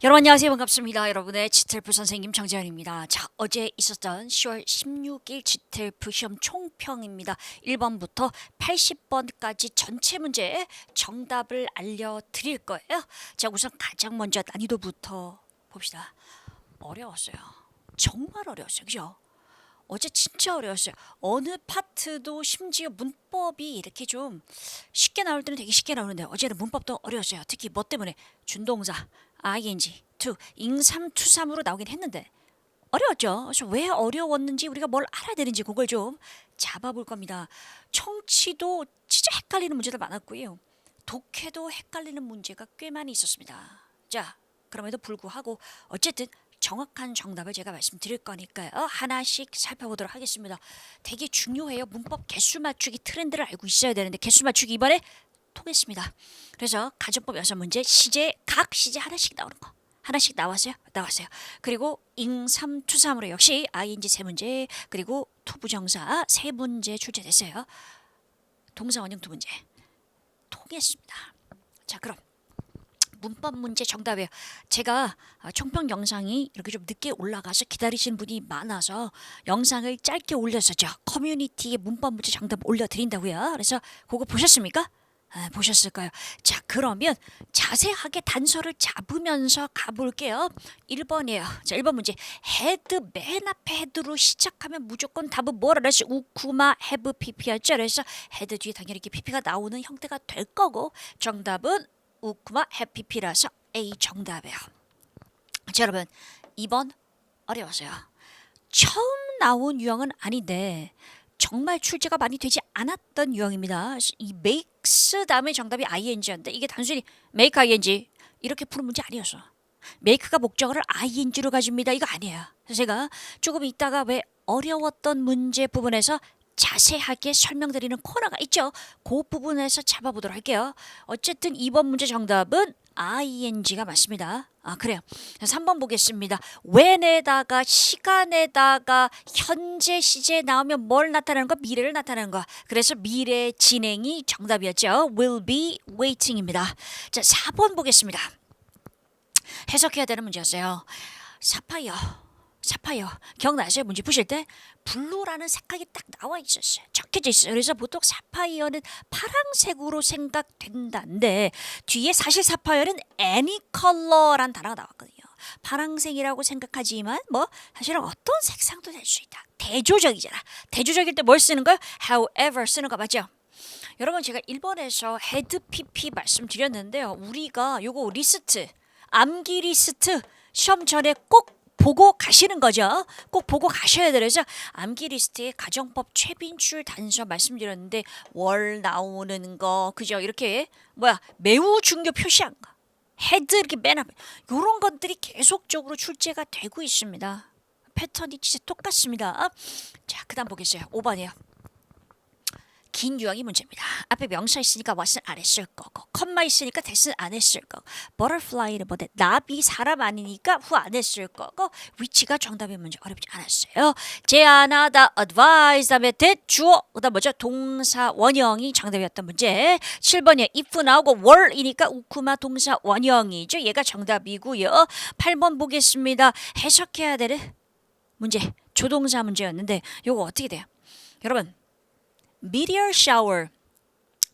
여러분 안녕하세요. 반갑습니다. 여러분의 지텔프 선생님 정재현입니다. 자, 어제 있었던 10월 16일 지텔프 시험 총평입니다. 1번부터 80번까지 전체 문제 정답을 알려드릴 거예요. 자, 우선 가장 먼저 난이도부터 봅시다. 어려웠어요. 정말 어려웠어요. 그죠? 어제 진짜 어려웠어요. 어느 파트도 심지어 문법이 이렇게 좀 쉽게 나올 때는 되게 쉽게 나오는데 어제는 문법도 어려웠어요. 특히 뭐 때문에 준동사, ing, to, 잉삼투삼으로 나오긴 했는데 어려웠죠. 그래서 왜 어려웠는지 우리가 뭘 알아야 되는지 그걸 좀 잡아볼 겁니다. 청취도 진짜 헷갈리는 문제들 많았고요. 독해도 헷갈리는 문제가 꽤 많이 있었습니다. 자, 그럼에도 불구하고 어쨌든 정확한 정답을 제가 말씀드릴 거니까요. 하나씩 살펴보도록 하겠습니다. 되게 중요해요. 문법 개수 맞추기 트렌드를 알고 있어야 되는데 개수 맞추기 이번에 통했습니다. 그래서 가정법 6문제, 시제 각 시제 하나씩 나오는 거. 하나씩 나왔어요? 나왔어요. 그리고 잉삼투삼으로 역시 ing 3문제, 그리고 투부정사 3문제 출제됐어요. 동사 원형 2문제. 통했습니다. 자, 그럼 문법 문제 정답이에요. 제가 총평 영상이 이렇게 좀 늦게 올라가서 기다리시는 분이 많아서 영상을 짧게 올렸었죠. 커뮤니티에 문법 문제 정답 올려드린다고요. 그래서 그거 보셨습니까? 보셨을 까요 자, 그러면 자세하게 단서를 잡으면서 가볼게요. 1번이에요. 자, 1번 문제. 헤드, 맨 앞에 헤드로 시작하면 무조건 답은 뭐라 그랬어요? 우쿠마 헤브 PP였죠. 그래서 헤드 뒤에 당연히 이렇게 PP가 나오는 형태가 될 거고 정답은 우쿠마 해피피라서 A 정답이에요. 자, 여러분 2번 어려웠어요. 처음 나온 유형은 아닌데 정말 출제가 많이 되지 않았던 유형입니다. 이 makes 다음에 정답이 ing였는데 이게 단순히 make ing 이렇게 푸는 문제 아니었어. make가 목적어를 ing로 가집니다. 이거 아니에요. 그래서 제가 조금 이따가 왜 어려웠던 문제 부분에서 자세하게 설명드리는 코너가 있죠. 그 부분에서 잡아보도록 할게요. 어쨌든 2번 문제 정답은 ing가 맞습니다. 그래요. 3번 보겠습니다. when에다가 시간에다가 현재 시제 나오면 뭘 나타내는 거? 미래를 나타내는 거. 그래서 미래 진행이 정답이었죠. will be waiting입니다. 자, 4번 보겠습니다. 해석해야 되는 문제였어요. 사파이어 기억나세요? 문제 푸실 때 블루라는 색깔이 딱 나와 있었어요. 적혀져 있어요. 그래서 보통 사파이어는 파란색으로 생각된다는데 뒤에 사실 사파이어는 any color란 단어가 나왔거든요. 파란색이라고 생각하지만 뭐 사실은 어떤 색상도 될 수 있다. 대조적이잖아. 대조적일 때 뭘 쓰는 거야? however 쓰는 거 맞죠? 여러분 제가 1번에서 헤드 PP 말씀드렸는데요. 우리가 요거 리스트 암기 리스트 시험 전에 꼭 보고 가시는 거죠. 꼭 보고 가셔야 돼요. 그래서 암기 리스트에 가정법 최빈출 단서 말씀드렸는데 월 나오는 거 그죠? 이렇게 매우 중요 표시한 거 헤드 이렇게 맨 앞에 이런 것들이 계속적으로 출제가 되고 있습니다. 패턴이 진짜 똑같습니다. 자, 그다음 보겠어요. 5번이에요. 긴 유형이 문제입니다. 앞에 명사 있으니까 what은 안 했을 거고 컴마 있으니까 that은 안 했을 거고 butterfly는 뭐대 나비 사람 아니니까 who 안 했을 거고 which가 정답의 문제 어렵지 않았어요. 제안하다 advise 다음에 that 주어 그다음 뭐죠? 동사 원형이 정답이었던 문제. 7번이에 if 나오고 were이니까 우쿠마 동사 원형이죠. 얘가 정답이고요. 8번 보겠습니다. 해석해야 되는 문제 조동사 문제였는데 요거 어떻게 돼요? 여러분 meteor shower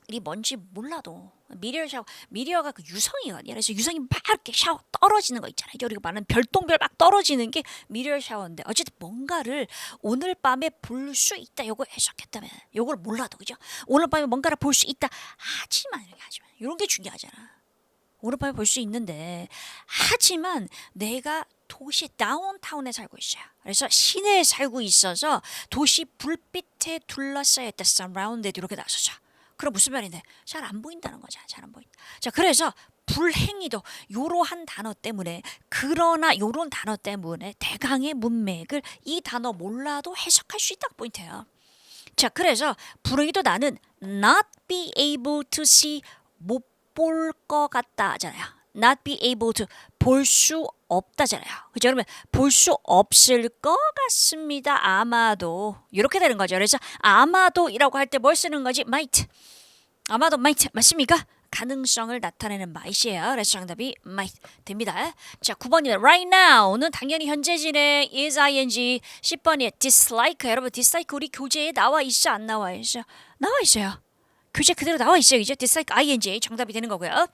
이 뭔지 몰라도 미리어 샤워 미리어가 그 유성이거든요. 그래서 유성이 막 이렇게 샤워 떨어지는 거 있잖아요. 우리가 말하는 별똥별 막 떨어지는 게 미리어 샤워인데 어쨌든 뭔가를 오늘 밤에 볼 수 있다. 요거 해석했다면 요걸 몰라도 그죠? 오늘 밤에 뭔가를 볼 수 있다. 하지만 이런 게 중요하잖아. 오늘 밤에 볼 수 있는데 하지만 내가 도시 다운타운에 살고 있어요. 그래서 시내에 살고 있어서 도시 불빛에 둘러싸여 있다. surrounded 이렇게 나서죠. 그럼 무슨 말인데 잘 안 보인다는 거잖아. 잘 안 보인다. 자, 그래서 불행히도 요러한 단어 때문에 그러나 요런 단어 때문에 대강의 문맥을 이 단어 몰라도 해석할 수 있다. 포인트예요. 자, 그래서 불행히도 나는 not be able to see 못 볼 것 같다 하잖아요. not be able to 볼 수 없다잖아요. 그죠? 그러면 볼 수 없을 것 같습니다. 아마도 이렇게 되는 거죠. 그래서 아마도이라고 할 때 뭘 쓰는 거지? might. 아마도 might 맞습니까? 가능성을 나타내는 might이에요. 그래서 정답이 might 됩니다. 자, 9번입니다. Right now는 당연히 현재 진행 is ing. 10번이에요. dislike. 여러분 dislike 우리 교재에 나와 있어 안 나와 있어? 나와 있어요. 교재 그대로 나와 있어요. 이제 dislike ing 정답이 되는 거고요.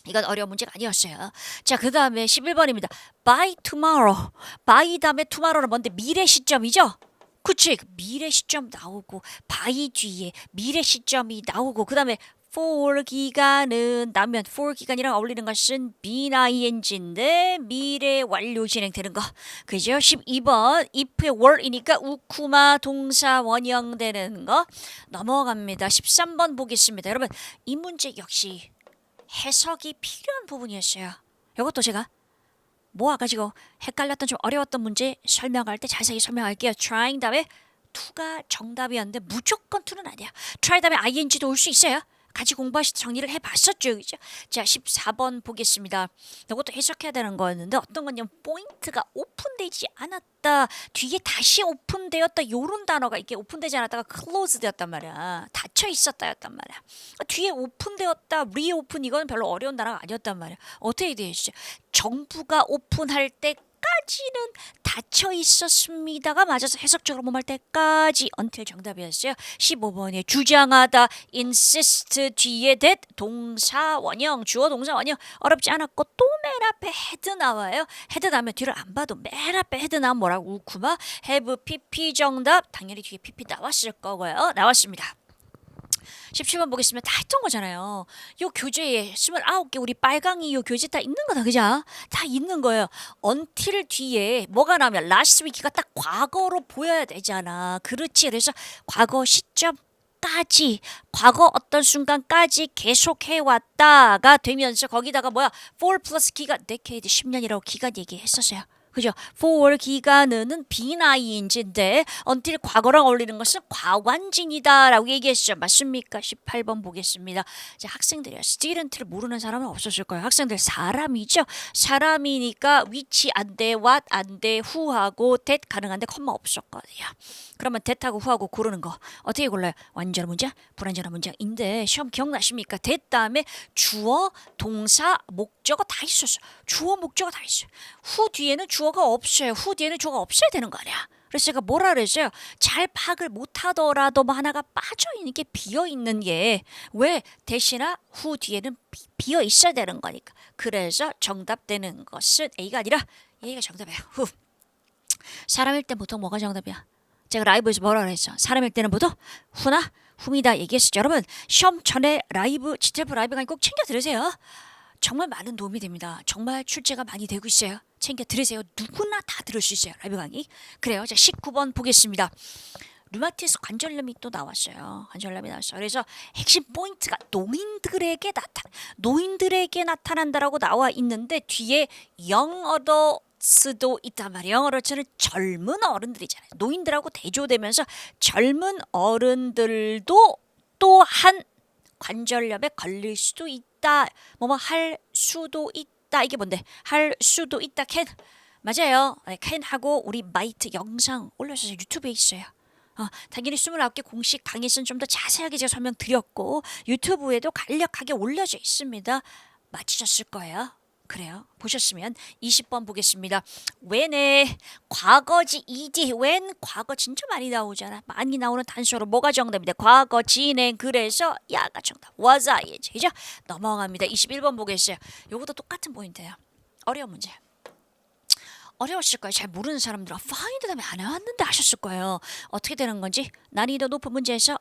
이건 어려운 문제가 아니었어요. 자, 그 다음에 11번입니다. By tomorrow. by 다음에 tomorrow는 뭔데? 미래 시점이죠? 그치? 미래 시점 나오고 by 뒤에 미래 시점이 나오고 그 다음에 for 기간은 나면 for 기간이랑 어울리는 것은 been ing인데 미래 완료 진행되는 거. 그죠? 12번 if were이니까 우쿠마 동사 원형되는 거 넘어갑니다. 13번 보겠습니다. 여러분 이 문제 역시 해석이 필요한 부분이었어요. 이것도 제가 모아가지고 헷갈렸던 좀 어려웠던 문제 설명할 때 자세히 설명할게요. trying 다음에 to가 정답이었는데 무조건 to는 아니야. try 다음에 ing도 올 수 있어요. 같이 공부하실 때 정리를 해봤었죠. 그죠? 자, 14번 보겠습니다. 이것도 해석해야 되는 거였는데 어떤 건요. 포인트가 오픈되지 않았다. 뒤에 다시 오픈되었다. 요런 단어가 이게 오픈되지 않았다가 close 되었단 말이야. 닫혀 있었다였단 말이야. 뒤에 오픈되었다. 리오픈 이건 별로 어려운 단어가 아니었단 말이야. 어떻게 되시죠? 정부가 오픈할 때 까지는 닫혀 있었습니다가 맞아서 해석적으로 몸할 때까지 until 정답이었어요. 15번에 주장하다 insist 뒤에 that 동사 원형 주어 동사 원형 어렵지 않았고 또 맨 앞에 head 나와요. head 나오면 뒤를 안 봐도 맨 앞에 head 나오면 뭐라고 우쿠마 have pp 정답 당연히 뒤에 pp 나왔을 거고요. 나왔습니다. 17번 보겠습니다. 다 했던 거잖아요. 요 교재에 29개 우리 빨강이 요 교재 다 있는 거다. 그죠? 다 있는 거예요. until 뒤에 뭐가 나오면 last week가 딱 과거로 보여야 되잖아. 그렇지. 그래서 과거 시점까지 과거 어떤 순간까지 계속해왔다가 되면서 거기다가 뭐야 4 플러스 기간 decade 10년이라고 기간 얘기했었어요. 그죠? for 기간은 been ing인데 until 과거랑 어울리는 것은 과관진이다라고 얘기했죠. 맞습니까? 18번 보겠습니다. 자, 학생들이요. student를 모르는 사람은 없었을 거예요. 학생들 사람이죠. 사람이니까 which 안 돼, what 안 돼, who하고 that 가능한데 컴마 없었거든요. 그러면 that하고 who하고 고르는 거 어떻게 골라요? 완전한 문장, 불완전한 문장인데 시험 기억나십니까? that 다음에 주어, 동사, 목적어 다 있었어. 주어, 목적어 다 있어요. who 뒤에는 주어가 없어요. who 뒤에는 주어가 없어야 되는 거 아니야. 그래서 제가 뭐라 그랬어요? 잘 파악을 못하더라도 뭐 하나가 빠져있는 게 비어있는 게 왜 대신에 who 뒤에는 비어 있어야 되는 거니까. 그래서 정답되는 것은 A가 아니라 A가 정답이에요. who. 사람일 때 보통 뭐가 정답이야? 제가 라이브에서 뭐라 그랬죠? 사람일 때는 보통 who나 whom이다 얘기했었죠. 여러분 시험 전에 라이브 GTF 라이브 강의 꼭 챙겨 들으세요. 정말 많은 도움이 됩니다. 정말 출제가 많이 되고 있어요. 챙겨 들으세요. 누구나 다 들을 수 있어요. 라이브 강의. 그래요. 자, 19번 보겠습니다. 류마티스 관절염이 또 나왔어요. 관절염이 나왔어요. 그래서 핵심 포인트가 노인들에게 나타난다라고 나와 있는데 뒤에 영어로스도 있단 말이에요. 영어로서는 젊은 어른들이잖아요. 노인들하고 대조되면서 젊은 어른들도 또한 관절염에 걸릴 수도 있다. 뭐뭐 할 수도 있다. 이게 뭔데? 할 수도 있다. can. 맞아요. can하고 우리 마이트 영상 올려서 유튜브에 있어요. 당연히 29개 공식 강의에서는 좀 더 자세하게 제가 설명드렸고 유튜브에도 간략하게 올려져 있습니다. 맞추셨을 거예요. 그래요. 보셨으면 20번 보겠습니다. when의 과거지 ed when 과거 진짜 많이 나오잖아. 많이 나오는 단서로 뭐가 정답인데 과거 진행 그래서 야가 정답 was ing 그죠? 넘어갑니다. 21번 보겠어요. 요것도 똑같은 포인트예요. 어려운 문제. 어려웠을 거예요. 잘 모르는 사람들은 find 다음에 안 해왔는데 하셨을 거예요. 어떻게 되는 건지 난이도 높은 문제에서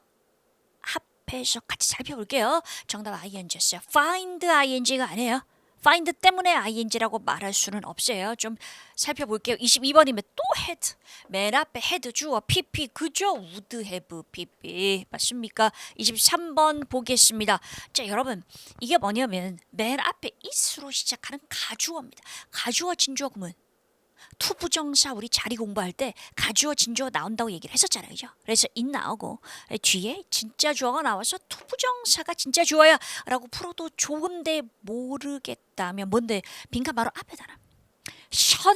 합해서 같이 살펴볼게요. 정답 ing였어요. find ing가 아니에요. find 때문에 ing라고 말할 수는 없어요. 좀 살펴볼게요. 22번이면 또 had. 맨 앞에 had 주어 pp 그죠? would have pp 맞습니까? 23번 보겠습니다. 자, 여러분 이게 뭐냐면 맨 앞에 is로 시작하는 가주어입니다. 가주어 진주어 구문. 투부정사 우리 자리 공부할 때 가주어 진주어 나온다고 얘기를 했었잖아요. 그죠? 그래서 it 나오고 뒤에 진짜 주어가 나와서 투부정사가 진짜 주어야 라고 풀어도 좋은데 모르겠다면 뭔데 빈칸 바로 앞에다가 션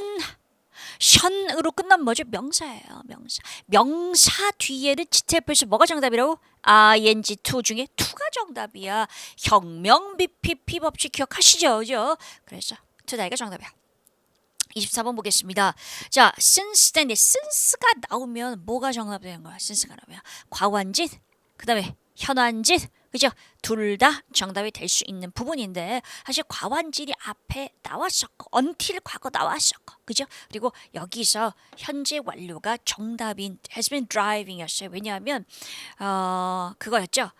션으로 끝나면 뭐죠? 명사예요. 명사. 명사 뒤에는 지태표에서 뭐가 정답이라고? ing2 중에 2가 정답이야. 혁명 BPP 법칙 기억하시죠? 그죠? 그래서 toDie가 정답이야. 24번 보겠습니다. 자, since then, since가 나오면 뭐가 정답이 되는 거야? since가 나오면 과관짓, 그 다음에 현안짓, 그죠? 둘 다 정답이 될 수 있는 부분인데 사실 과완질이 앞에 나왔었고 until 과거 나왔었고 그죠? 그리고 여기서 현재 완료가 정답인 has been driving이었어요. 왜냐하면 그거였죠.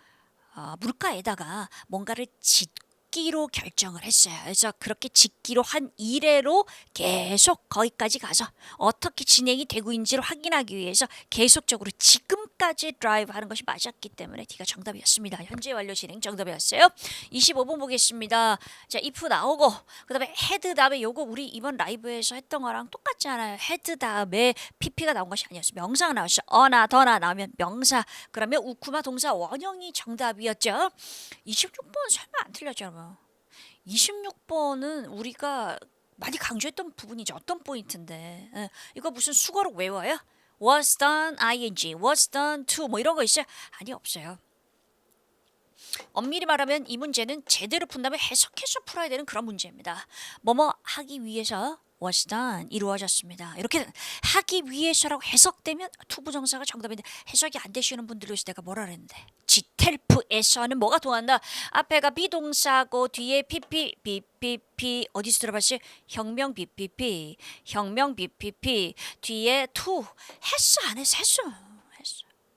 물가에다가 뭔가를 짓기로 결정을 했어요. 그래서 그렇게 짓기로 한 이래로 계속 거기까지 가서 어떻게 진행이 되고 있는지를 확인하기 위해서 계속적으로 지금까지 드라이브 하는 것이 맞았기 때문에 D가 정답이었습니다. 현재 완료 진행 정답이었어요. 25번 보겠습니다. 자, if 나오고 그 다음에 head 다음에 요거 우리 이번 라이브에서 했던 거랑 똑같잖아요. head 다음에 pp가 나온 것이 아니었어요. 명사가 나왔어요. 어나 더나 나오면 명사. 그러면 우쿠마 동사 원형이 정답이었죠. 26번 설마 안 틀렸죠, 여러분. 26번은 우리가 많이 강조했던 부분이죠. 어떤 포인트인데 이거 무슨 수거로 외워요? was done ing, was done to 뭐 이런 거 있어요? 아니 없어요. 엄밀히 말하면 이 문제는 제대로 푼다면 해석해서 풀어야 되는 그런 문제입니다. 뭐뭐 하기 위해서 was done 이루어졌습니다. 이렇게 하기 위해서라고 해석되면 투부정사가 정답인데 해석이 안 되시는 분들을 위해서 내가 뭐라 그랬는데 지텔프에서는 뭐가 통한다? 앞에가 비동사고 뒤에 pp bpp 어디서 들어봤어요? 혁명 bpp 혁명 bpp 뒤에 to 했어 안 했어? 했어.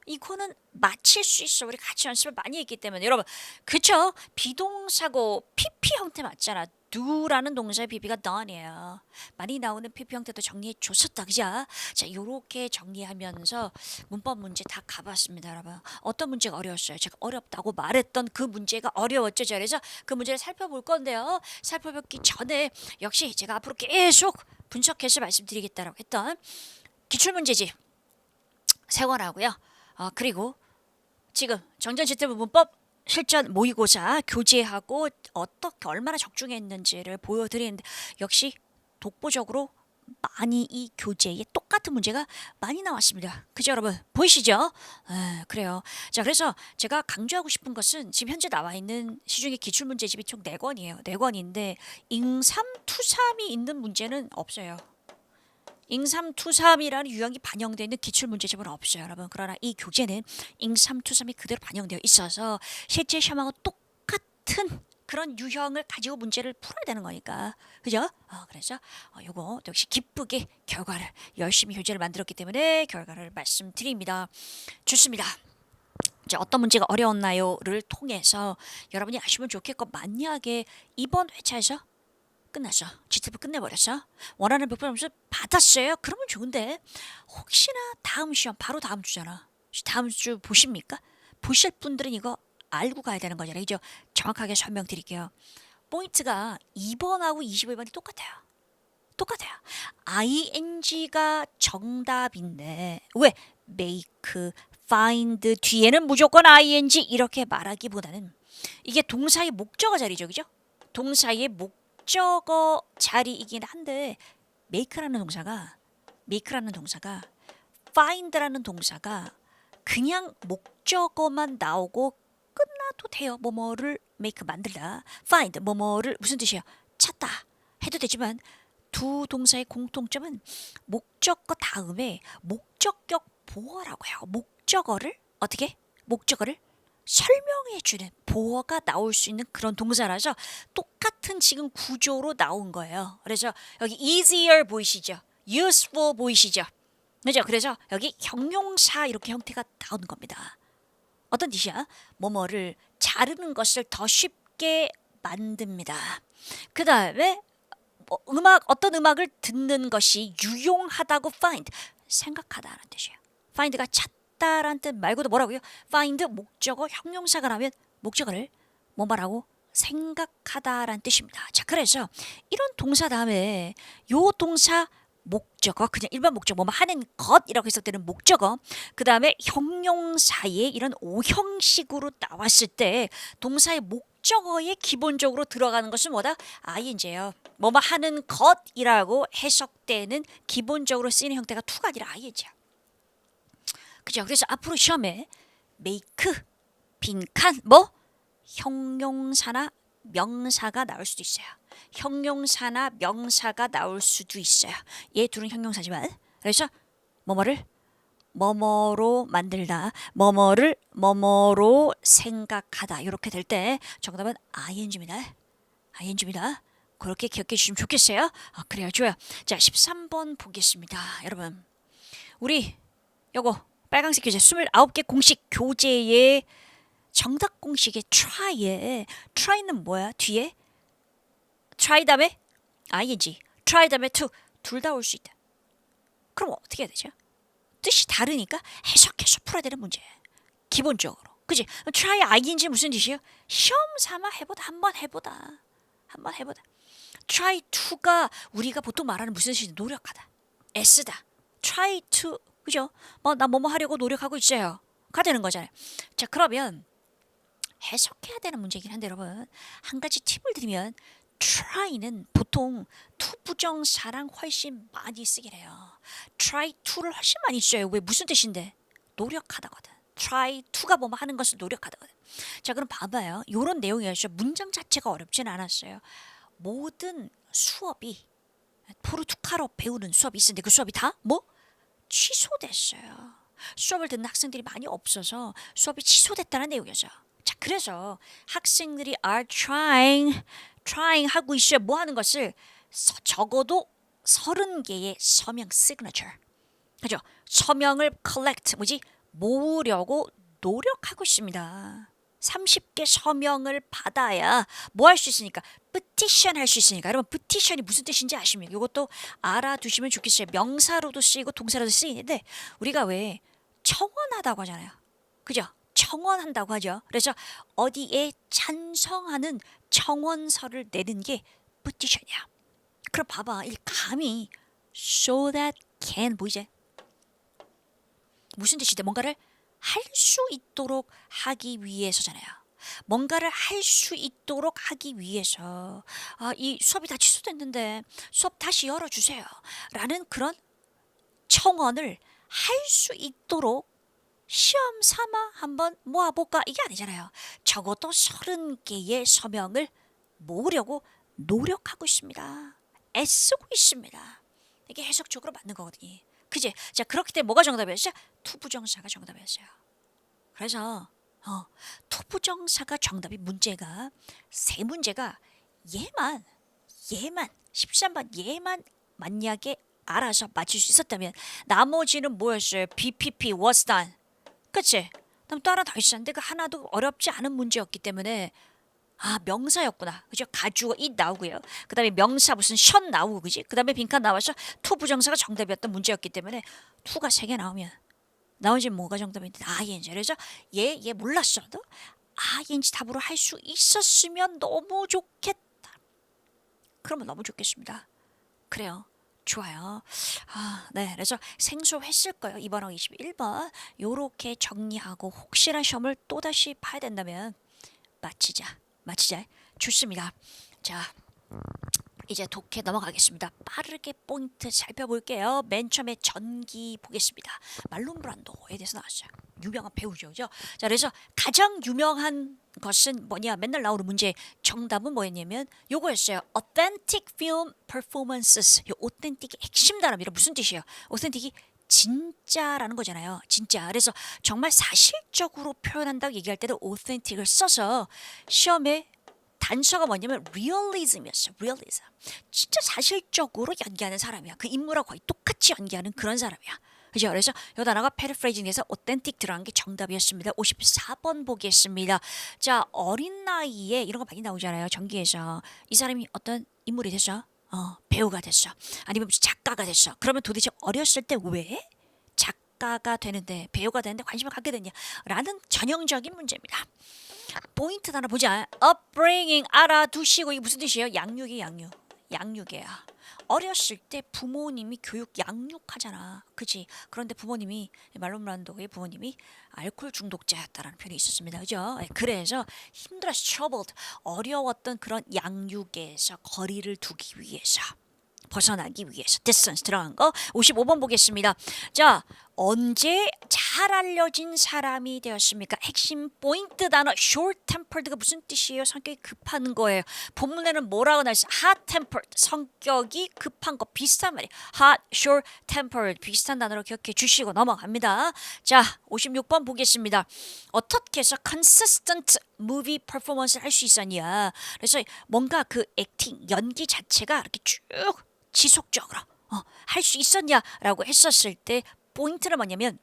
이거는 맞힐 수 있어. 우리 같이 연습을 많이 했기 때문에 여러분 그쵸? 비동사고 pp 형태 맞잖아. do라는 동사의 pp가 done이에요. 많이 나오는 pp 형태도 정리해 줬었다 그죠? 자 요렇게 정리하면서 문법 문제 다 가봤습니다 여러분. 어떤 문제가 어려웠어요? 제가 어렵다고 말했던 그 문제가 어려웠죠. 그래서 그 문제를 살펴볼 건데요. 살펴보기 전에 역시 제가 앞으로 계속 분석해서 말씀드리겠다라고 했던 기출문제집 세관하고요. 그리고 지금 정전지태부 문법 실전 모의고사 교재하고 어떻게 얼마나 적중했는지를 보여드리는데 역시 독보적으로 많이 이 교재에 똑같은 문제가 많이 나왔습니다. 그죠 여러분? 보이시죠? 그래요. 자 그래서 제가 강조하고 싶은 것은 지금 현재 나와 있는 시중의 기출문제집이 총 4권이에요. 4권인데 잉삼투삼이 있는 문제는 없어요. 잉삼투삼이라는 유형이 반영되어 있는 기출문제집은 없어요 여러분. 그러나 이 교재는 잉삼투삼이 그대로 반영되어 있어서 실제 시험하고 똑같은 그런 유형을 가지고 문제를 풀어야 되는 거니까 그죠? 그래서 요거 역시 기쁘게 결과를 열심히 교재를 만들었기 때문에 결과를 말씀드립니다. 좋습니다. 자, 어떤 문제가 어려웠나요를 통해서 여러분이 아시면 좋겠고 만약에 이번 회차에서 끝났어. GTF 끝내버렸어. 원하는 100% 점수 받았어요. 그러면 좋은데 혹시나 다음 시험 바로 다음 주잖아. 다음 주 보십니까? 보실 분들은 이거 알고 가야 되는 거잖아요. 이제 정확하게 설명드릴게요. 포인트가 2번하고 21번이 똑같아요. 똑같아요. ing가 정답인데 왜 make, find 뒤에는 무조건 ing 이렇게 말하기보다는 이게 동사의 목적어 자리죠. 그죠? 동사의 목적어 자리이긴 한데 make라는 동사가 find라는 동사가 그냥 목적어만 나오고 끝나도 돼요. 뭐뭐를 make 만들다. find 뭐뭐를 무슨 뜻이에요? 찾다 해도 되지만 두 동사의 공통점은 목적어 다음에 목적격 보어라고 해요. 목적어를 어떻게? 목적어를 설명해주는 보어가 나올 수 있는 그런 동사라서 똑같은 지금 구조로 나온 거예요. 그래서 여기 easier 보이시죠? useful 보이시죠? 그죠? 그래서 여기 형용사 이렇게 형태가 나오는 겁니다. 어떤 뜻이야? 뭐뭐를 자르는 것을 더 쉽게 만듭니다. 그 다음에 어떤 음악을 듣는 것이 유용하다고 find 생각하다라는 뜻이에요. find가 찾다라는 뜻 말고도 뭐라고요? find 목적어 형용사가 나면 목적어를 뭐 말하고 생각하다라는 뜻입니다. 자 그래서 이런 동사 다음에 요 동사 목적어, 그냥 일반 목적어, 뭐 하는 것이라고 해석되는 목적어. 그 다음에 형용사의 이런 오형식으로 나왔을 때 동사의 목적어에 기본적으로 들어가는 것은 뭐다? ing예요. 뭐뭐 하는 것이라고 해석되는 기본적으로 쓰이는 형태가 to가 아니라 ing야. 그죠? 그래서 앞으로 시험에 make, 빈칸, 뭐 형용사나 명사가 나올 수도 있어요. 형용사나 명사가 나올 수도 있어요. 얘 둘은 형용사지만 그래서 뭐뭐를 뭐뭐로 만들다, 뭐뭐를 뭐뭐로 생각하다 이렇게 될 때 정답은 ing입니다. ing입니다. 그렇게 기억해 주시면 좋겠어요. 그래요. 좋아요. 자, 13번 보겠습니다. 여러분. 우리 요거 빨간색 교재 29개 공식 교재의 정답 공식의 try는 뭐야? 뒤에 try 다음에 ing, try 다음에 to 둘 다 올 수 있다. 그럼 어떻게 해야 되죠? 뜻이 다르니까 해석해서 풀어야 되는 문제. 기본적으로. 그지? try ing 무슨 뜻이에요? 시험 삼아 해보다. 한번 해보다. try to가 우리가 보통 말하는 무슨 뜻이냐? 노력하다. 애쓰다. try to. 그죠? 나 뭐뭐 하려고 노력하고 있어요. 가 되는 거잖아요. 자, 그러면 해석해야 되는 문제이긴 한데 여러분 한 가지 팁을 드리면 try는 보통 to 부정사랑 훨씬 많이 쓰긴 해요. try to를 훨씬 많이 써요. 왜? 무슨 뜻인데? 노력하다거든. try to가 뭐뭐 하는 것을 노력하다거든. 자, 그럼 봐봐요. 이런 내용이었죠. 문장 자체가 어렵진 않았어요. 모든 수업이 포르투갈어 배우는 수업이 있었는데 그 수업이 다 뭐? 취소됐어요. 수업을 듣는 학생들이 많이 없어서 수업이 취소됐다는 내용이었죠. 자, 그래서 학생들이 are trying 하고 있어요. 뭐 하는 것을 적어도 30개의 서명 signature. 그죠? 서명을 collect 모으려고 노력하고 있습니다. 30개 서명을 받아야 뭐 할 수 있으니까 petition 할 수 있으니까. 여러분 petition이 무슨 뜻인지 아십니까? 이것도 알아두시면 좋겠어요. 명사로도 쓰이고 동사로도 쓰이는데 우리가 왜 청원하다고 하잖아요. 그죠? 청원한다고 하죠. 그래서 어디에 찬성하는 청원서를 내는 게 petition이야. 그럼 봐봐. 이 감이 so that can 보이지? 무슨 뜻인데? 뭔가를 할 수 있도록 하기 위해서잖아요. 뭔가를 할 수 있도록 하기 위해서 이 수업이 다 취소됐는데 수업 다시 열어주세요. 라는 그런 청원을 할 수 있도록 시험 삼아 한번 모아볼까? 이게 아니잖아요. 적어도 30개의 서명을 모으려고 노력하고 있습니다. 애쓰고 있습니다. 이게 해석적으로 맞는 거거든요. 그지? 자, 그렇기 때문에 뭐가 정답이었죠? 투부정사가 정답이었어요. 그래서 투부정사가 정답이 문제가 세 문제가 얘만 13번 얘만 만약에 알아서 맞출 수 있었다면 나머지는 뭐였어요? BPP was done. 그치? 그럼 따라 다 있었는데 그 하나도 어렵지 않은 문제였기 때문에 명사였구나. 그죠? 가주어 it 나오고요. 그 다음에 명사 무슨 션 나오고, 그지? 그 다음에 빈칸 나와서 to 부정사가 정답이었던 문제였기 때문에 to가 3개 나오면 나머지 뭐가 정답인데 ing. 그래서 얘 몰랐어도 ing 답으로 할 수 있었으면 너무 좋겠다. 그러면 너무 좋겠습니다. 그래요. 좋아요. 네. 그래서 생소했을 거예요. 2번하고 21번. 요렇게 정리하고 혹시나 시험을 또다시 봐야 된다면 마치자. 좋습니다. 자, 이제 독해 넘어가겠습니다. 빠르게 포인트 살펴볼게요. 맨 처음에 전기 보겠습니다. 말론 브란도에 대해서 나왔어요. 유명한 배우죠. 그죠? 자, 그래서 가장 유명한 것은 뭐냐? 맨날 나오는 문제 정답은 뭐였냐면 요거였어요. Authentic film performances. 요 authentic의 핵심 단어입니다. 무슨 뜻이에요? authentic이 진짜라는 거잖아요. 진짜. 그래서 정말 사실적으로 표현한다고 얘기할 때도 authentic을 써서 시험에 단서가 뭐냐면 realism이었어. realism. 진짜 사실적으로 연기하는 사람이야. 그 인물하고 거의 똑같이 연기하는 그런 사람이야. 그죠? 그래서 이 단어가 paraphrasing에서 authentic 들어간 게 정답이었습니다. 54번 보겠습니다. 자, 어린 나이에 이런 거 많이 나오잖아요. 전기에서. 이 사람이 어떤 인물이 됐어? 배우가 됐어. 아니면 작가가 됐어. 그러면 도대체 어렸을 때 왜 작가가 되는데 배우가 되는데 관심을 갖게 됐냐? 라는 전형적인 문제입니다. 포인트 하나 보자. upbringing 알아두시고 이게 무슨 뜻이에요? 양육이 양육. 양육이야. 어렸을 때 부모님이 교육 양육하잖아. 그치? 그런데 부모님이 말론 브란도의 부모님이 알코올 중독자였다라는 표현이 있었습니다. 그죠? 그래서 힘들었어. troubled. 어려웠던 그런 양육에서 거리를 두기 위해서 벗어나기 위해서 distance 들어간 거 55번 보겠습니다. 자, 언제 잘 알려진 사람이 되었습니까? 핵심 포인트 단어 short tempered가 무슨 뜻이에요? 성격이 급한 거예요. 본문에는 뭐라고 나왔어? hot tempered 성격이 급한 거 비슷한 말이에요. hot, short tempered 비슷한 단어로 기억해 주시고 넘어갑니다. 자, 56번 보겠습니다. 어떻게 해서 consistent movie performance를 할 수 있었냐? 그래서 뭔가 그 액팅 연기 자체가 이렇게 쭉 지속적으로 할 수 있었냐라고 했었을 때 포인트는 뭐냐면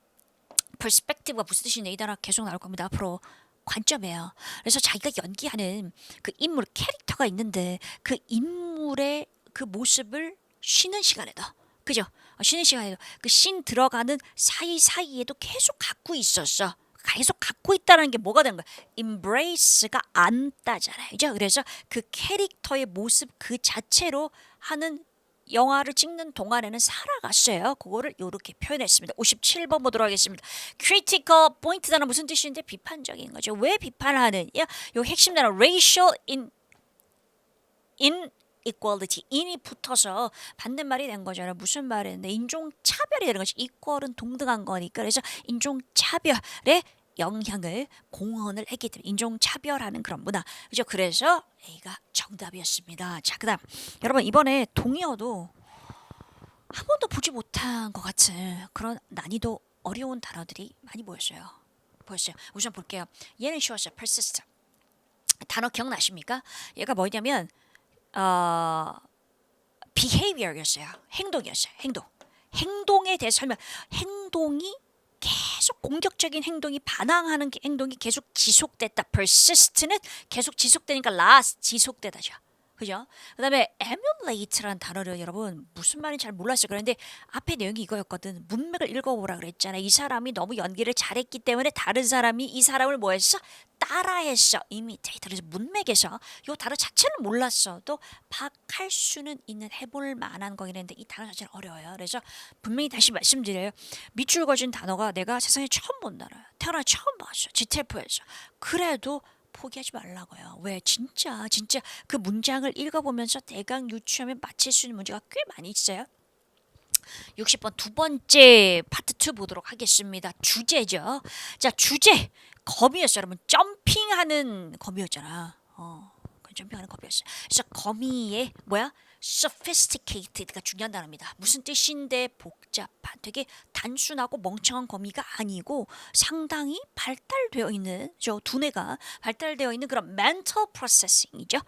perspective가 무슨 뜻이냐 이 단어 계속 나올 겁니다. 앞으로 관점이에요. 그래서 자기가 연기하는 그 인물 캐릭터가 있는데 그 인물의 그 모습을 쉬는 시간에도 그죠? 쉬는 시간에도 그 씬 들어가는 사이사이에도 계속 갖고 있었어. 계속 갖고 있다는 게 뭐가 되는 거야? embrace가 안다잖아요. 그죠? 그래서 그 캐릭터의 모습 그 자체로 하는 영화를 찍는 동안에는 살아갔어요. 그거를 이렇게 표현했습니다. 57번 보도록 하겠습니다. critical 포인트 단어 무슨 뜻인데 비판적인 거죠. 왜 비판하느냐? 요 핵심 단어 racial inequality in이 붙어서 반대말이 된 거잖아요. 무슨 말이었는데 인종 차별이 되는 거지. equal은 동등한 거니까 그래서 인종 차별에 영향을 공헌을 했기 때문에 인종차별하는 그런 문화. 그죠? 그래서 A가 정답이었습니다. 자, 그다음 여러분 이번에 동의어도 한 번도 보지 못한 것 같은 그런 난이도 어려운 단어들이 많이 보였어요. 우선 볼게요. 얘는 쉬웠어요. persist. 단어 기억나십니까? 얘가 뭐냐면 behavior였어요. 행동이었어요. 행동에 대해서 설명. 행동이 계속 공격적인 행동이 반항하는 행동이 계속 지속됐다. persist는 계속 지속되니까 last 지속되다죠. 그죠? 그다음에 emulate라는 단어를 여러분 무슨 말인지 잘 몰랐어요. 그런데 앞에 내용이 이거였거든. 문맥을 읽어보라 그랬잖아요. 이 사람이 너무 연기를 잘했기 때문에 다른 사람이 이 사람을 뭐 했어? 따라했어. imitate. 그래서 문맥에서 이 단어 자체는 몰랐어도 파악할 수는 있는 해볼 만한 거긴 했는데 이 단어 자체는 어려워요. 그래서 분명히 다시 말씀드려요. 밑줄 그어진 단어가 내가 세상에 처음 본 단어야. 태어나 처음 봤어. 지텔프에서. 그래도 포기하지 말라고요. 왜? 진짜 그 문장을 읽어보면서 대강 유추하면 맞힐 수 있는 문제가 꽤 많이 있어요. 60번 두 번째 파트 2 보도록 하겠습니다. 주제죠. 자, 주제 거미였어요. 여러분 점핑하는 거미였잖아. 점핑하는 거미였어요. 그래서 거미의 뭐야? sophisticated가 중요한 단어입니다. 무슨 뜻인데 복잡한 되게 단순하고 멍청한 거미가 아니고 상당히 발달되어 있는 저 두뇌가 발달되어 있는 그런 mental processing이죠.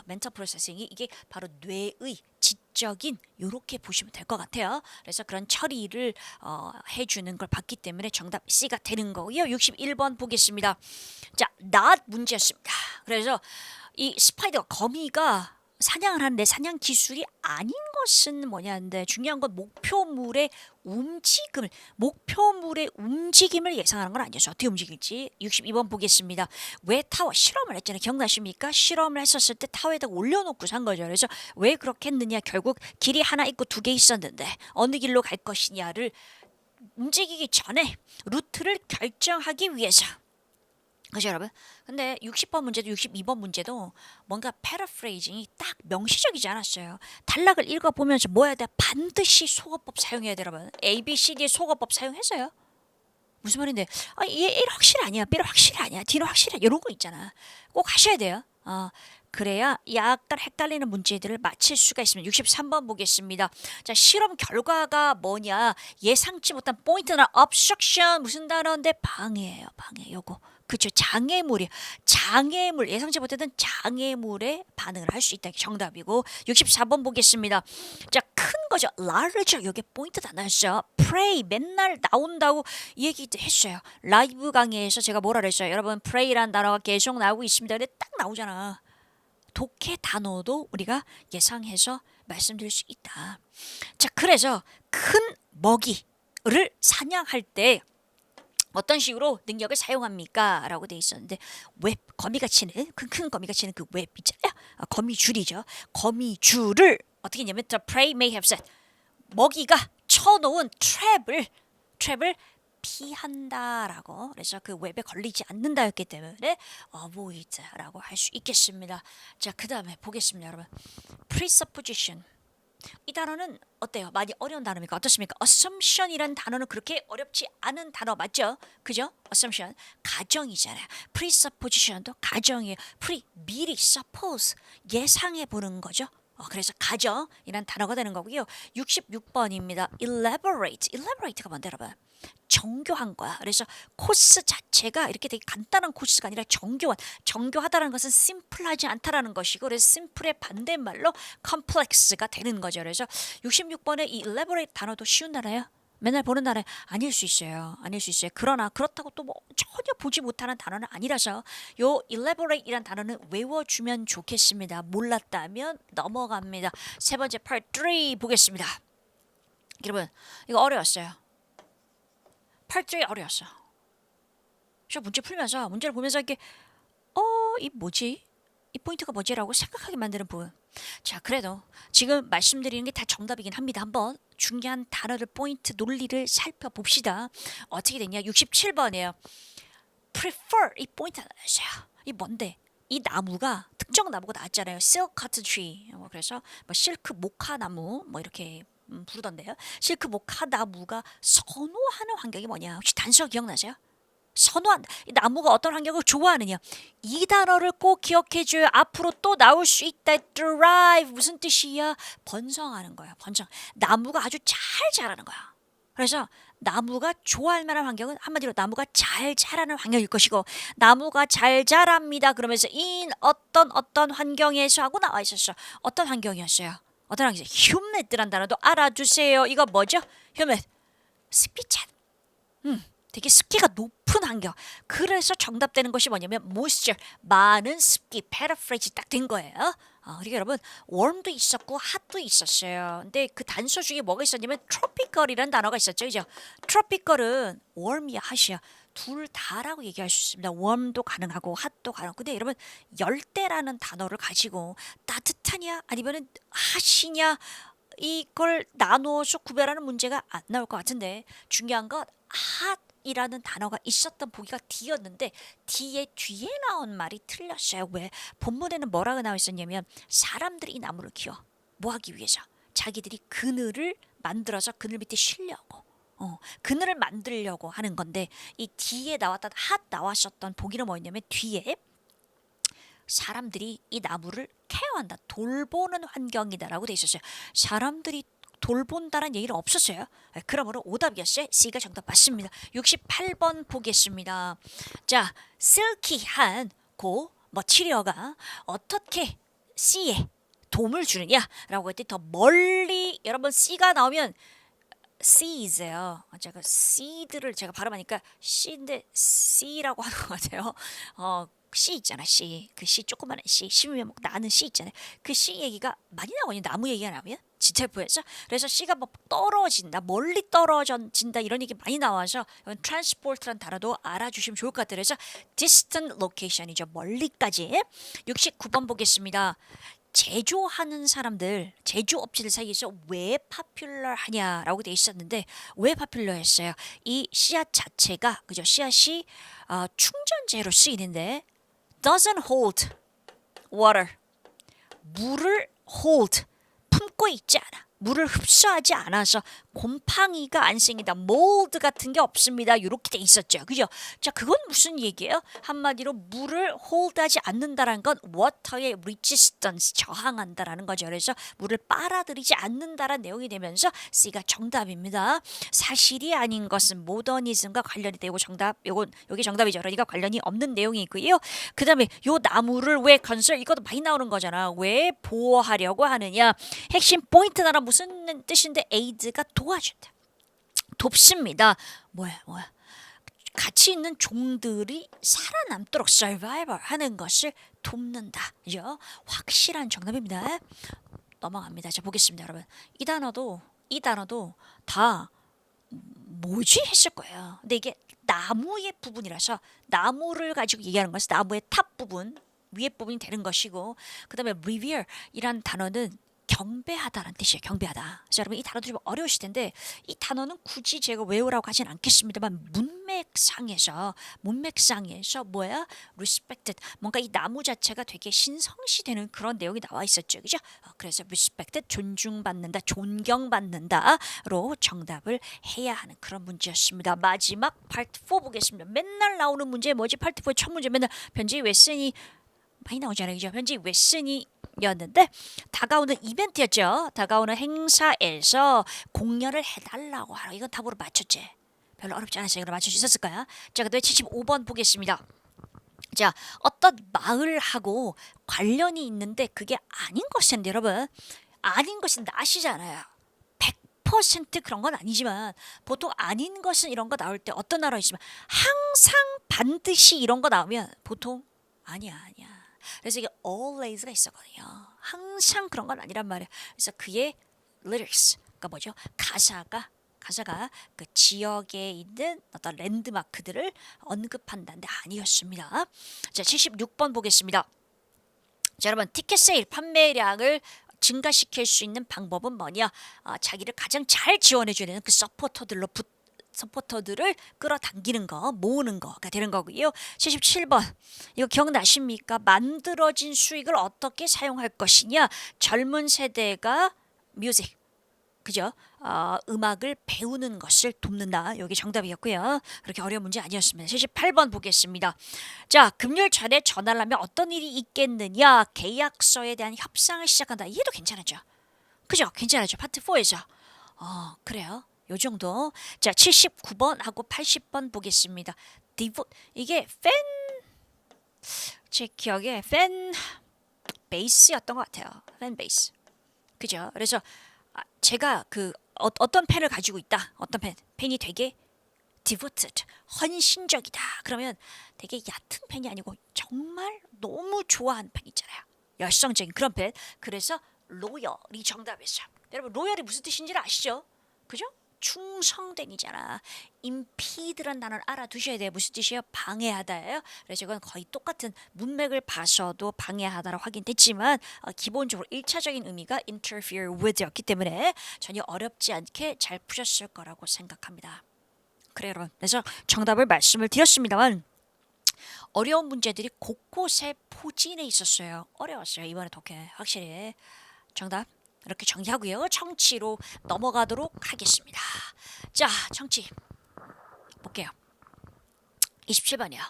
mental processing이 이게 바로 뇌의 지적인 요렇게 보시면 될 것 같아요. 그래서 그런 처리를 해주는 걸 봤기 때문에 정답 C가 되는 거고요. 61번 보겠습니다. 자, not 문제였습니다. 그래서 이 스파이더 거미가 사냥을 하는데 사냥 기술이 아닌 것은 뭐냐는데 중요한 건 목표물의 움직임을 예상하는 건 아니죠. 어떻게 움직일지 62번 보겠습니다. 왜 타워 실험을 했잖아요. 기억나십니까? 실험을 했었을 때 타워에다가 올려놓고 산 거죠. 그래서 왜 그렇게 했느냐? 결국 길이 하나 있고 두 개 있었는데 어느 길로 갈 것이냐를 움직이기 전에 루트를 결정하기 위해서 그죠 여러분? 근데 60번 문제도 62번 문제도 뭔가 패러프레이징이 딱 명시적이지 않았어요. 단락을 읽어보면서 뭐 해야 돼? 반드시 속어법 사용해야 돼 여러분. A, B, C, D의 속어법 사용했어요. 무슨 말인데? 얘 1 확실히 아니야. B는 확실히 아니야. D는 확실해. 이런 거 있잖아. 꼭 하셔야 돼요. 그래야 약간 헷갈리는 문제들을 맞힐 수가 있습니다. 63번 보겠습니다. 자, 실험 결과가 뭐냐? 예상치 못한 포인트나 obstruction 무슨 단어인데 방해예요. 방해. 요거. 그렇죠. 장애물 예상치 못했던 장애물에 반응을 할 수 있다. 정답이고 64번 보겠습니다. 자, 큰 거죠. large 이게 포인트 단어였어요. pray 맨날 나온다고 얘기했어요. 라이브 강의에서 제가 뭐라 그랬어요. 여러분 pray라는 단어가 계속 나오고 있습니다. 근데 딱 나오잖아. 독해 단어도 우리가 예상해서 말씀드릴 수 있다. 자, 그래서 큰 먹이를 사냥할 때 어떤 식으로 능력을 사용합니까? 라고 돼 있었는데 웹, 거미가 치는 큰 거미가 치는 그 웹 있잖아요. 거미줄이죠. 거미줄을 어떻게 했냐면 the prey may have set. 먹이가 쳐놓은 트랩을 피한다라고. 그래서 그 웹에 걸리지 않는다였기 때문에 avoid라고 할 수 있겠습니다. 자, 그 다음에 보겠습니다, 여러분. presupposition. 이 단어는 어때요? 많이 어려운 단어입니까? 어떻습니까? assumption이라는 단어는 그렇게 어렵지 않은 단어 맞죠? 그죠? assumption 가정이잖아요. presupposition도 가정이에요. 미리 suppose 예상해 보는 거죠. 그래서 가정이란 단어가 되는 거고요. 66번입니다. elaborate가 뭔데 여러분? 정교한 거야. 그래서 코스 자체가 이렇게 되게 간단한 코스가 아니라 정교하다는 것은 심플하지 않다라는 것이고, 그래서 심플의 반대말로 complex가 되는 거죠. 그래서 66번의 이 elaborate 단어도 쉬운 단어예요. 맨날 보는 단어 아닐 수 있어요. 그러나 그렇다고 또 뭐 전혀 보지 못하는 단어는 아니라서 요 elaborate이란 단어는 외워주면 좋겠습니다. 몰랐다면 넘어갑니다. 세 번째 part 3 보겠습니다. 여러분 이거 어려웠어요. part 3 어려웠어. 저 문제를 보면서 이렇게 이 뭐지? 이 포인트가 뭐지라고 생각하게 만드는 부분. 자, 그래도 지금 말씀드리는 게 다 정답이긴 합니다. 한번 중요한 단어를 포인트 논리를 살펴봅시다. 어떻게 됐냐? 67번이에요. prefer 이 포인트 하나였어요. 이 뭔데? 이 나무가 특정 나무가 나왔잖아요. silk cotton tree. 그래서 뭐 실크 모카 나무 뭐 이렇게 부르던데요. 실크 모카 나무가 선호하는 환경이 뭐냐? 혹시 단서 기억나세요? 이 나무가 어떤 환경을 좋아하느냐. 이 단어를 꼭 기억해줘요. 앞으로 또 나올 수 있다. thrive 무슨 뜻이야? 번성하는 거야. 나무가 아주 잘 자라는 거야. 그래서 나무가 좋아할 만한 환경은 한마디로 나무가 잘 자라는 환경일 것이고, 나무가 잘 자랍니다. 그러면서 in 어떤 환경에서 하고 나와 있었어. 어떤 환경이었어요? humid라는 단어도 알아두세요. 이거 뭐죠? humid. 습기찬. 되게 습기가 높은 환경. 그래서 정답되는 것이 뭐냐면 moisture, 많은 습기. paraphrase 딱 된 거예요. 그리고 여러분 warm도 있었고 hot도 있었어요. 근데 그 단서 중에 뭐가 있었냐면 tropical이라는 단어가 있었죠. 그죠? tropical은 warm이야 hot이야. 둘 다라고 얘기할 수 있습니다. warm도 가능하고 hot도 가능하고. 근데 여러분 열대라는 단어를 가지고 따뜻하냐 아니면은 hot이냐 이걸 나누어서 구별하는 문제가 안 나올 것 같은데, 중요한 건 hot이라는 단어가 있었던 보기가 D였는데 뒤에 나온 말이 틀렸어요. 왜? 본문에는 뭐라고 나와 있었냐면 사람들이 이 나무를 키워 뭐 하기 위해서? 자기들이 그늘을 만들어서 그늘 밑에 쉬려고. 그늘을 만들려고 하는 건데, 이 뒤에 나왔었던 보기는 뭐였냐면 뒤에 사람들이 이 나무를 케어한다, 돌보는 환경이다라고 돼 있었어요. 사람들이 돌본다는 얘기는 없었어요. 그러므로 오답이었어요. C가 정답 맞습니다. 68번 보겠습니다. 자, silky한 치료가 어떻게 C에 도움을 주느냐라고 했더니 더 멀리, 여러분 C가 나오면 C이세요. 제가 C들을 제가 발음하니까 C인데 C라고 하는 것 같아요. C 있잖아, C. 그 C 조그마한 C. 심으면 나는 C 있잖아요. 그 C 얘기가 많이 나오니 나무 얘기가 나오면 지텔프에서. 그래서 C가 뭐 떨어진다, 멀리 떨어진다 이런 얘기 많이 나와서 transport라는 단어도 알아주시면 좋을 것 같아요. 그래서 distant location이죠. 멀리까지. 69번 보겠습니다. 제조하는 사람들, 제조업체들 사이에서 왜 파퓰러하냐라고 돼 있었는데 왜 파퓰러했어요? 이 씨앗 자체가, 그죠? 씨앗이 충전재로 쓰이는데 doesn't hold water, 물을 hold, 품고 있지 않아. 물을 흡수하지 않아서 곰팡이가 안 생긴다. 몰드 같은 게 없습니다. 이렇게 돼 있었죠. 그죠? 자, 그건 무슨 얘기예요? 한마디로 물을 홀드하지 않는다라는 건 water의 resistance, 저항한다라는 거죠. 그래서 물을 빨아들이지 않는다라는 내용이 되면서 C가 정답입니다. 사실이 아닌 것은 모더니즘과 관련이 되고 요게 정답이죠. 그러니까 관련이 없는 내용이 있고요. 그 다음에 요 나무를 왜 이것도 많이 나오는 거잖아. 왜 보호하려고 하느냐. 핵심 포인트 나라 무슨 뜻인데 aid가 도와준다. 돕습니다. 뭐야? 가치 있는 종들이 살아남도록 survival 하는 것을 돕는다. 그죠? 확실한 정답입니다. 넘어갑니다. 자, 보겠습니다, 여러분. 이 단어도 다 뭐지 했을 거예요. 근데 이게 나무의 부분이라서 나무를 가지고 얘기하는 것은 나무의 탑 부분, 위에 부분이 되는 것이고, 그다음에 revere이란 단어는 경배하다라는 뜻이에요. 경배하다. 자, 여러분 이 단어도 좀 어려우실 텐데 이 단어는 굳이 제가 외우라고 하진 않겠습니다만 문맥상에서 뭐야? respected. 뭔가 이 나무 자체가 되게 신성시되는 그런 내용이 나와 있었죠. 그죠? 그래서 respected 존중받는다, 존경받는다로 정답을 해야 하는 그런 문제였습니다. 마지막 파트 4 보겠습니다. 맨날 나오는 문제 뭐지? 파트 4의 첫 문제 맨날 편지 왜 쓰니? 많이 나오잖아요. 그죠? 편지 왜 쓰니? 였는데 다가오는 이벤트였죠. 다가오는 행사에서 공연을 해달라고 하라. 이건 답으로 맞췄지. 별로 어렵지 않았어요. 그럼 맞출 수 있었을까요? 자, 그다음에 75번 보겠습니다. 자, 어떤 마을하고 관련이 있는데 그게 아닌 것은 여러분 아닌 것은 아시잖아요. 100% 그런 건 아니지만 보통 아닌 것은 이런 거 나올 때 어떤 나라 있으면 항상 반드시 이런 거 나오면 보통 아니야. 그래서 이게 always가 있었거든요. 항상 그런 건 아니란 말이에요. 그래서 그의 lyrics가 뭐죠? 가사가 그 지역에 있는 어떤 랜드마크들을 언급한다는데 아니었습니다. 자, 76번 보겠습니다. 자, 여러분 티켓 세일 판매량을 증가시킬 수 있는 방법은 뭐냐? 자기를 가장 잘 지원해줘야 되는 그 서포터들을 끌어당기는 거, 모으는 거가 되는 거고요. 77번. 이거 기억나십니까? 만들어진 수익을 어떻게 사용할 것이냐? 젊은 세대가 뮤직. 그죠? 음악을 배우는 것을 돕는다. 여기 정답이었고요. 그렇게 어려운 문제 아니었습니다. 78번 보겠습니다. 자, 금요일 전에 전화를 하면 어떤 일이 있겠느냐? 계약서에 대한 협상을 시작한다. 이해도 괜찮았죠? 그죠? 괜찮았죠? 파트 4에서. 그래요. 요 정도. 자, 79번하고 80번 보겠습니다. 이게 제 기억에 팬 베이스였던 것 같아요. 팬 베이스. 그죠? 그래서 제가 어떤 팬을 가지고 있다. 어떤 팬이 되게 devoted, 헌신적이다. 그러면 되게 얕은 팬이 아니고 정말 너무 좋아하는 팬 있잖아요. 열성적인 그런 팬. 그래서 로열이 정답이었어요. 여러분 로열이 무슨 뜻인지 아시죠? 그죠? 충성됨이잖아. impede란 단어를 알아두셔야 돼요. 무슨 뜻이에요? 방해하다예요. 그래서 이건 거의 똑같은 문맥을 봐서도 방해하다로 확인됐지만 기본적으로 1차적인 의미가 interfere with였기 때문에 전혀 어렵지 않게 잘 푸셨을 거라고 생각합니다. 그래요, 여러분. 그래서 정답을 말씀을 드렸습니다만 어려운 문제들이 곳곳에 포진해 있었어요. 어려웠어요. 이번에 독해 확실히. 정답 이렇게 정리하고요. 청취로 넘어가도록 하겠습니다. 자, 청취 볼게요. 27번이요.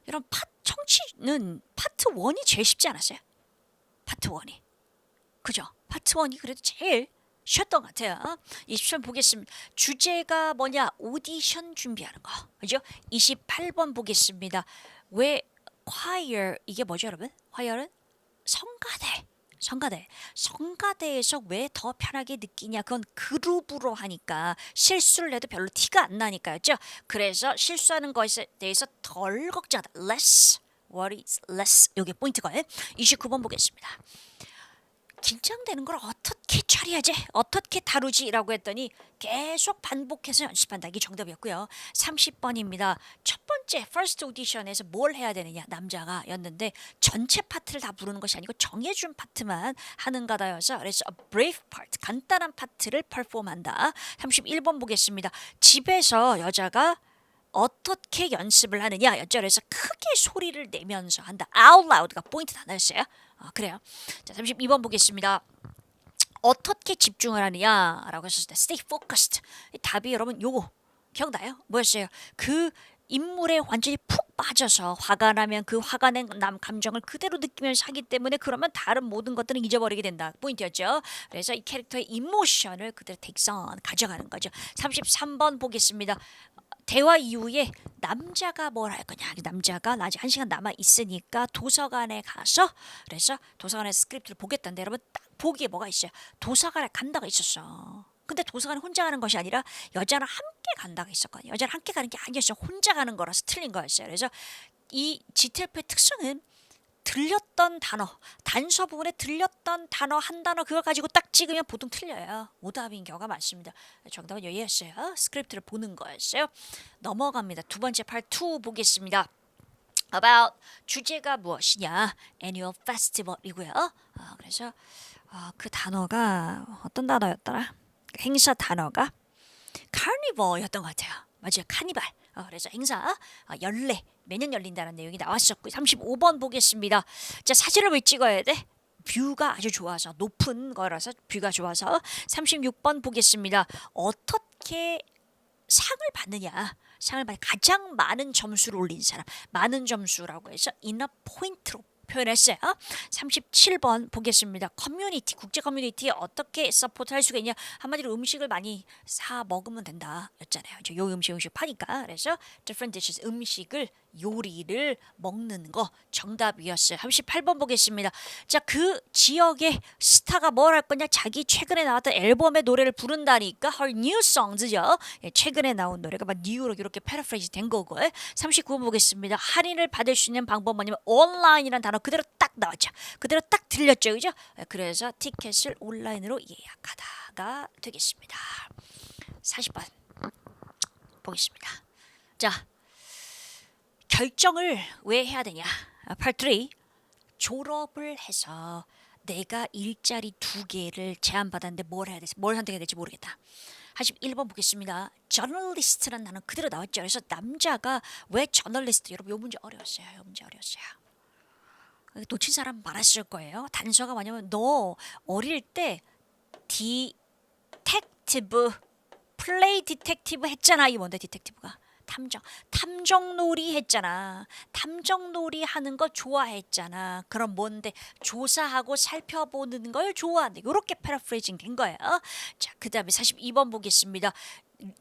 여러분 청취는 파트 1이 제일 쉽지 않았어요? 파트 1이. 그죠? 파트 1이 그래도 제일 쉬웠던 것 같아요. 27번 보겠습니다. 주제가 뭐냐? 오디션 준비하는 거. 그죠? 28번 보겠습니다. 왜 choir 이게 뭐죠, 여러분? choir은 성가대에서 왜 더 편하게 느끼냐? 그건 그룹으로 하니까 실수를 해도 별로 티가 안 나니까였죠. 그래서 실수하는 것에 대해서 덜 걱정하다. less worries, less. 여기 포인트가 29번 보겠습니다. 긴장되는 걸 어떻게 처리하지? 어떻게 다루지?라고 했더니 계속 반복해서 연습한다. 이게 정답이었고요. 30번입니다. 첫 번째 first audition에서 뭘 해야 되느냐? 남자가 였는데 전체 파트를 다 부르는 것이 아니고 정해준 파트만 하는 거다여서 그래서 a brief part, 간단한 파트를 perform한다. 31번 보겠습니다. 집에서 여자가 어떻게 연습을 하느냐 였죠. 그래서 크게 소리를 내면서 한다. out loud가 포인트 단어였어요. 그래요. 자, 32번 보겠습니다. 어떻게 집중을 하느냐라고 했을 때 stay focused. 답이 여러분 요거 기억나요? 뭐였어요? 그 인물에 완전히 푹 빠져서 화가 나면 그 화가 낸 감정을 그대로 느끼면서 하기 때문에 그러면 다른 모든 것들은 잊어버리게 된다. 포인트였죠. 그래서 이 캐릭터의 이모션을 그대로 택선 가져가는 거죠. 33번 보겠습니다. 대화 이후에 남자가 뭘 할 거냐? 남자가 아직 1시간 남아 있으니까 도서관에 가서 그래서 도서관에서 스크립트를 보겠다는데 여러분 딱 보기에 뭐가 있어요? 도서관에 간다가 있었어. 근데 도서관에 혼자 가는 것이 아니라 여자랑 함께 간다가 있었거든요. 여자랑 함께 가는 게 아니었어요. 혼자 가는 거라서 틀린 거였어요. 그래서 이 GTF의 특성은 들렸던 단어, 단서 부분에 들렸던 단어 한 단어 그걸 가지고 딱 찍으면 보통 틀려요. 오답인 경우가 많습니다. 정답은 여기였어요. 스크립트를 보는 거였어요. 넘어갑니다. 두 번째 파트 2 보겠습니다. about 주제가 무엇이냐? annual festival이고요. 그래서 그 단어가 어떤 단어였더라? 행사 단어가 carnival이었던 것 같아요. 맞아요. 카니발. 그래서 행사 연례 매년 열린다는 내용이 나왔었고 35번 보겠습니다. 자, 사진을 왜 찍어야 돼? 뷰가 아주 좋아서 높은 거라서 뷰가 좋아서 36번 보겠습니다. 어떻게 상을 받느냐? 상을 받 가장 많은 점수를 올린 사람, 많은 점수라고 해서 인어 포인트로 표현했어요. 37번 보겠습니다. 커뮤니티, 국제 커뮤니티에 어떻게 서포트할 수가 있냐? 한마디로 음식을 많이 사 먹으면 된다 였잖아요. 요 음식 파니까. 그래서 different dishes, 음식을 요리를 먹는 거 정답이었어요. 38번 보겠습니다. 자, 그 지역의 스타가 뭘 할 거냐? 자기 최근에 나왔던 앨범의 노래를 부른다니까 her new songs죠. 최근에 나온 노래가 막 new로 이렇게 패러프레이즈 된 거고. 39번 보겠습니다. 할인을 받을 수 있는 방법 뭐냐면 온라인이라는 단어 그대로 딱 나왔죠. 그대로 딱 들렸죠. 그죠? 그래서 티켓을 온라인으로 예약하다가 되겠습니다. 40번 보겠습니다. 자, 결정을 왜 해야 되냐? Part 3. 졸업을 해서 내가 일자리 2개를 제안받았는데 뭘 해야 될지, 뭘 선택해야 될지 모르겠다. 41번 보겠습니다. 저널리스트란 단어 그대로 나왔죠. 그래서 남자가 왜 저널리스트? 여러분 이 문제 어려웠어요. 이 문제 어려웠어요. 놓친 사람 많았을 거예요. 단서가 뭐냐면 너 어릴 때 디텍티브, 플레이 디텍티브 했잖아. 이게 뭔데 디텍티브가? 탐정놀이 했잖아. 탐정놀이 하는 거 좋아했잖아. 그럼 뭔데? 조사하고 살펴보는 걸 좋아한대. 요렇게 패러프레이징 된 거예요. 자, 그 다음에 42번 보겠습니다.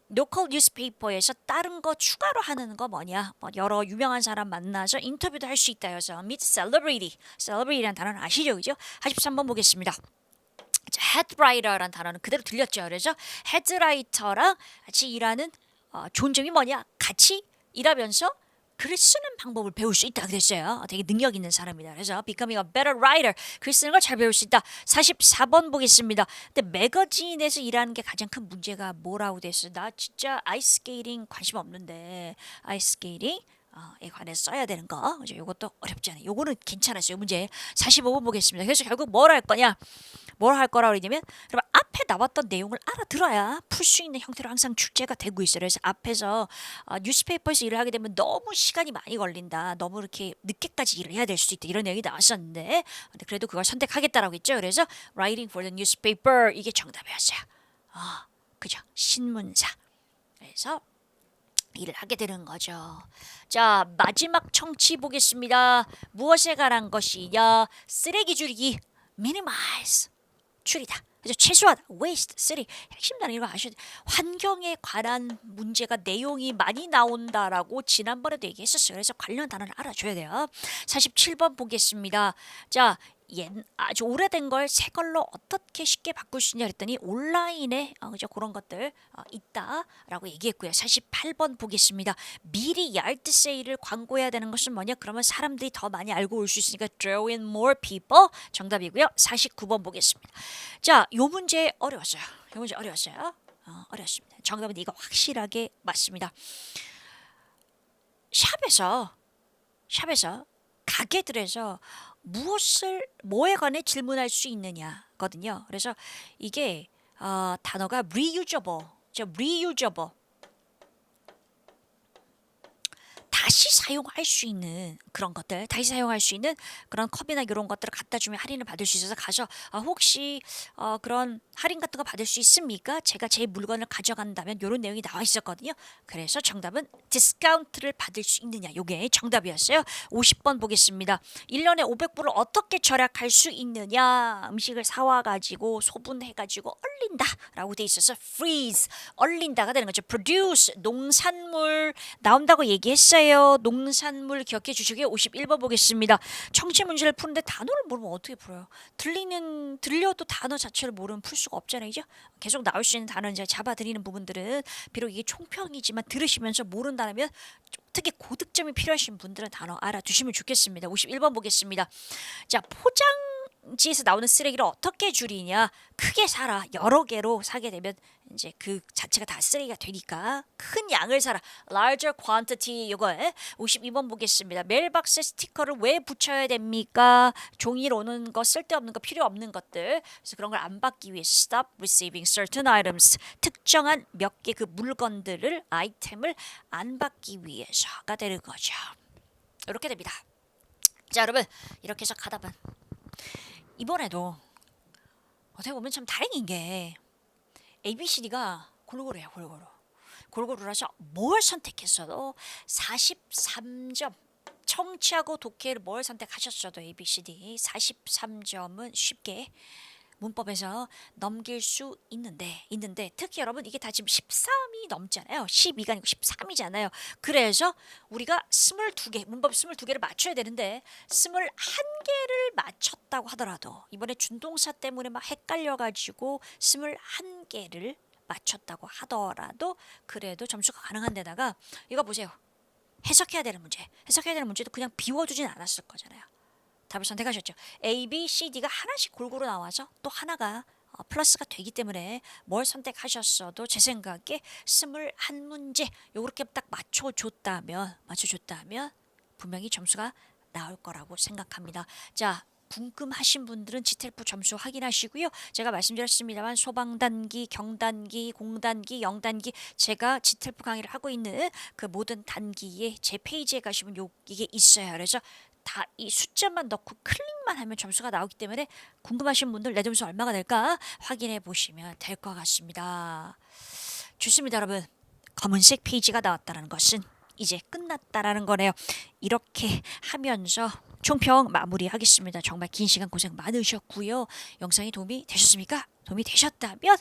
로컬 뉴스페이퍼에서 다른 거 추가로 하는 거 뭐냐? 여러 유명한 사람 만나서 인터뷰도 할 수 있다 해서 meet celebrity. celebrity라는 단어는 아시죠? 그죠? 43번 보겠습니다. 헤드라이터라는 단어는 그대로 들렸죠. 그래서 헤드라이터랑 같이 일하는 좋은 점이 뭐냐? 같이 일하면서 글 쓰는 방법을 배울 수 있다 그랬어요. 되게 능력 있는 사람이다. 그래서 becoming a better writer, 글 쓰는 걸 잘 배울 수 있다. 44번 보겠습니다. 근데 매거진에서 일하는 게 가장 큰 문제가 뭐라고 됐어? 나 진짜 아이스케이팅 관심 없는데 아이스케이팅 에 관해서 써야 되는 거. 이것도 어렵지 않아요. 요거는 괜찮았어요. 문제 45번 보겠습니다. 그래서 결국 뭘 할 거냐? 뭘 할 거라고 그러냐면 그럼 앞에 나왔던 내용을 알아들어야 풀 수 있는 형태로 항상 출제가 되고 있어요. 그래서 앞에서 뉴스페이퍼에서 일을 하게 되면 너무 시간이 많이 걸린다. 너무 이렇게 늦게까지 일을 해야 될 수도 있다. 이런 내용이 나왔었는데 그래도 그걸 선택하겠다라고 했죠. 그래서 writing for the newspaper 이게 정답이었어요. 그죠? 신문사. 그래서 일을 하게 되는 거죠. 자, 마지막 청취 보겠습니다. 무엇에 관한 것이냐? 쓰레기 줄이기, minimize, 줄이다. 그래서 최소화다, waste, 쓰레기. 핵심 단어 이거 아셔야 돼요. 환경에 관한 문제가 내용이 많이 나온다라고 지난번에도 얘기했었어요. 그래서 관련 단어를 알아줘야 돼요. 47번 보겠습니다. 자, 아주 오래된 걸 새 걸로 어떻게 쉽게 바꿀 수 있냐 그랬더니 온라인에 그죠 그런 것들 있다라고 얘기했고요. 48번 보겠습니다. 미리 야드 세일을 광고해야 되는 것은 뭐냐? 그러면 사람들이 더 많이 알고 올 수 있으니까 draw in more people 정답이고요. 49번 보겠습니다. 자, 요 문제 어려웠어요. 요 문제 어려웠어요. 어려웠습니다. 정답은 이거 확실하게 맞습니다. 샵에서 가게들에서 뭐에 관해 질문할 수 있느냐거든요. 그래서 이게 단어가 reusable, reusable. 다시 사용할 수 있는 그런 것들, 다시 사용할 수 있는 그런 컵이나 이런 것들을 갖다 주면 할인을 받을 수 있어서 가서 혹시 그런 할인 같은 거 받을 수 있습니까? 제가 제 물건을 가져간다면 이런 내용이 나와 있었거든요. 그래서 정답은 디스카운트를 받을 수 있느냐 요게 정답이었어요. 50번 보겠습니다. 1년에 500불을 어떻게 절약할 수 있느냐? 음식을 사와가지고 소분해가지고 얼린다라고 돼 있어서 freeze, 얼린다가 되는 거죠. produce, 농산물 나온다고 얘기했어요. 농산물 기억해 주시고요. 51번 보겠습니다. 청취 문제를 푸는데 단어를 모르면 어떻게 풀어요? 들려도 단어 자체를 모르면 풀 수가 없잖아요. 그죠? 계속 나올 수 있는 단어는 제가 잡아드리는 부분들은 비록 이게 총평이지만 들으시면서 모른다면 특히 고득점이 필요하신 분들은 단어 알아두시면 좋겠습니다. 51번 보겠습니다. 자, 단지에서 나오는 쓰레기를 어떻게 줄이냐? 크게 사라. 여러 개로 사게 되면 이제 그 자체가 다 쓰레기가 되니까 큰 양을 사라. larger quantity. 이거에 52번 보겠습니다. 메일박스에 스티커를 왜 붙여야 됩니까? 종이를 오는 거, 쓸데없는 거, 필요 없는 것들. 그래서 그런 걸 안 받기 위해서 stop receiving certain items. 특정한 몇 개 그 물건들을, 아이템을 안 받기 위해서가 되는 거죠. 이렇게 됩니다. 자, 여러분, 이렇게 해서 가다 보면 이번에도 어떻게 보면 참 다행인 게 ABCD가 골고루해요. 골고루라서 뭘 선택했어도 43점. 청취하고 독해를 뭘 선택하셨어도 ABCD 43점은 쉽게 문법에서 넘길 수 있는데 특히 여러분 이게 다 지금 13이 넘잖아요. 12가 아니고 13이잖아요. 그래서 우리가 22개, 문법 22개를 맞춰야 되는데 21개를 맞췄다고 하더라도 이번에 준동사 때문에 막 헷갈려가지고 21개를 맞췄다고 하더라도 그래도 점수가 가능한 데다가 이거 보세요. 해석해야 되는 문제도 그냥 비워두진 않았을 거잖아요. 답을 선택하셨죠. A, B, C, D가 하나씩 골고루 나와서 또 하나가 플러스가 되기 때문에 뭘 선택하셨어도 제 생각에 21문제 요렇게 딱 맞춰줬다면 분명히 점수가 나올 거라고 생각합니다. 자, 궁금하신 분들은 지텔프 점수 확인하시고요. 제가 말씀드렸습니다만 소방단기, 경단기, 공단기, 영단기 제가 지텔프 강의를 하고 있는 그 모든 단기에 제 페이지에 가시면 이게 있어요. 그래서 다 이 숫자만 넣고 클릭만 하면 점수가 나오기 때문에 궁금하신 분들 내 점수 얼마가 될까 확인해 보시면 될 것 같습니다. 좋습니다, 여러분. 검은색 페이지가 나왔다는 것은 이제 끝났다라는 거네요. 이렇게 하면서 총평 마무리하겠습니다. 정말 긴 시간 고생 많으셨고요. 영상이 도움이 되셨습니까? 도움이 되셨다면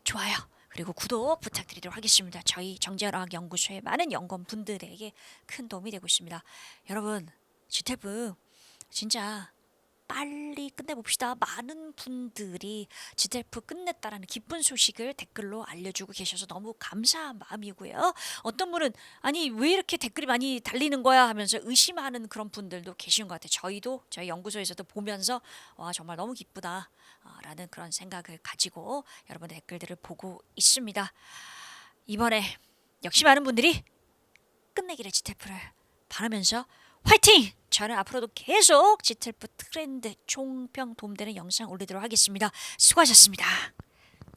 좋아요. 그리고 구독 부탁드리도록 하겠습니다. 저희 정재현어학연구소의 많은 연구원분들에게 큰 도움이 되고 있습니다. 여러분, 지텔프 진짜 빨리 끝내봅시다. 많은 분들이 지텔프 끝냈다라는 기쁜 소식을 댓글로 알려주고 계셔서 너무 감사한 마음이고요. 어떤 분은 아니 왜 이렇게 댓글이 많이 달리는 거야 하면서 의심하는 그런 분들도 계신 것 같아요. 저희 연구소에서도 보면서 와 정말 너무 기쁘다 라는 그런 생각을 가지고 여러분의 댓글들을 보고 있습니다. 이번에 역시 많은 분들이 끝내기를 지텔프를 바라면서 화이팅! 저는 앞으로도 계속 지텔프 트렌드 총평 도움되는 영상 올리도록 하겠습니다. 수고하셨습니다.